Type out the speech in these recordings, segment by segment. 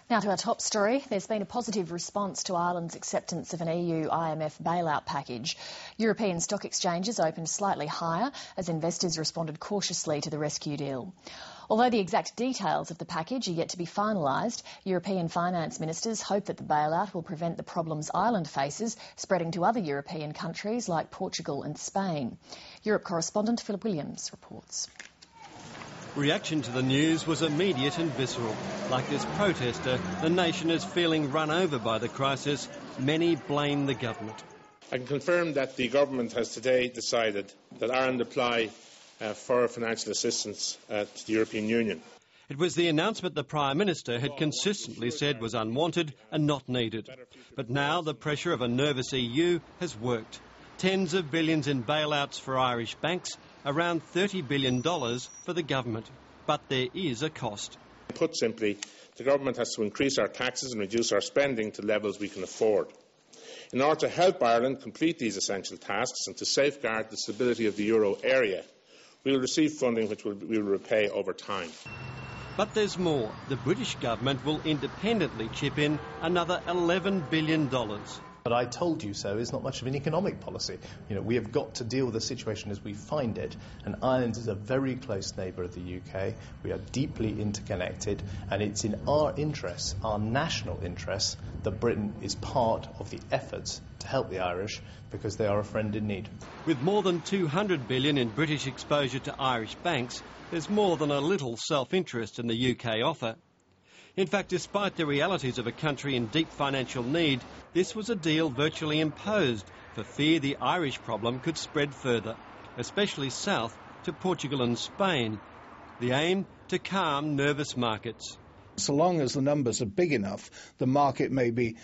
Now to our top story. There's been a positive response to Ireland's acceptance of an EU-IMF bailout package. European stock exchanges opened slightly higher as investors responded cautiously to the rescue deal. Although the exact details of the package are yet to be finalised, European finance ministers hope that the bailout will prevent the problems Ireland faces spreading to other European countries like Portugal and Spain. Europe correspondent Philip Williams reports. Reaction to the news was immediate and visceral. Like this protester, the nation is feeling run over by the crisis. Many blame the government. I can confirm that the government has today decided that Ireland apply for financial assistance to the European Union. It was the announcement the Prime Minister had consistently said was unwanted and not needed. But now the pressure of a nervous EU has worked. Tens of billions in bailouts for Irish banks, around $30 billion for the government. But there is a cost. Put simply, the government has to increase our taxes and reduce our spending to levels we can afford. In order to help Ireland complete these essential tasks and to safeguard the stability of the euro area, we will receive funding which we will repay over time. But there's more. The British government will independently chip in another $11 billion. But I told you so is not much of an economic policy. We have got to deal with the situation as we find it, and Ireland is a very close neighbour of the UK. We are deeply interconnected, and it's in our interests, our national interests, that Britain is part of the efforts to help the Irish, because they are a friend in need. With more than $200 billion in British exposure to Irish banks, there's more than a little self-interest in the UK offer. In fact, despite the realities of a country in deep financial need, this was a deal virtually imposed for fear the Irish problem could spread further, especially south to Portugal and Spain. The aim, to calm nervous markets. So long as the numbers are big enough, the market may be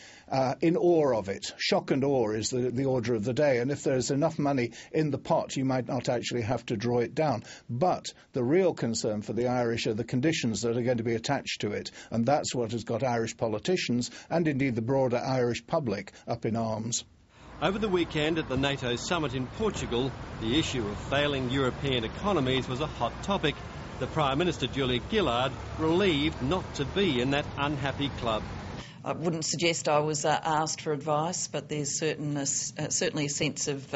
in awe of it. Shock and awe is the order of the day. And if there's enough money in the pot, you might not actually have to draw it down. But the real concern for the Irish are the conditions that are going to be attached to it. And that's what has got Irish politicians and indeed the broader Irish public up in arms. Over the weekend at the NATO summit in Portugal, the issue of failing European economies was a hot topic. The Prime Minister, Julia Gillard, relieved not to be in that unhappy club. I wouldn't suggest I was asked for advice, but there's certainly a sense of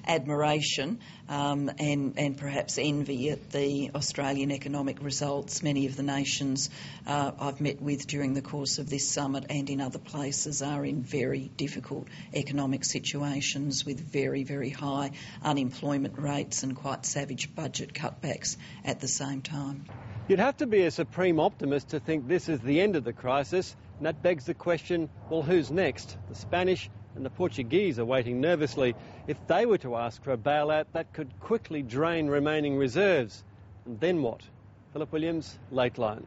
admiration and perhaps envy at the Australian economic results. Many of the nations I've met with during the course of this summit and in other places are in very difficult economic situations with very, very high unemployment rates and quite savage budget cutbacks at the same time. You'd have to be a supreme optimist to think this is the end of the crisis. And that begs the question, well, who's next? The Spanish and the Portuguese are waiting nervously. If they were to ask for a bailout, that could quickly drain remaining reserves. And then what? Philip Williams, Late Line.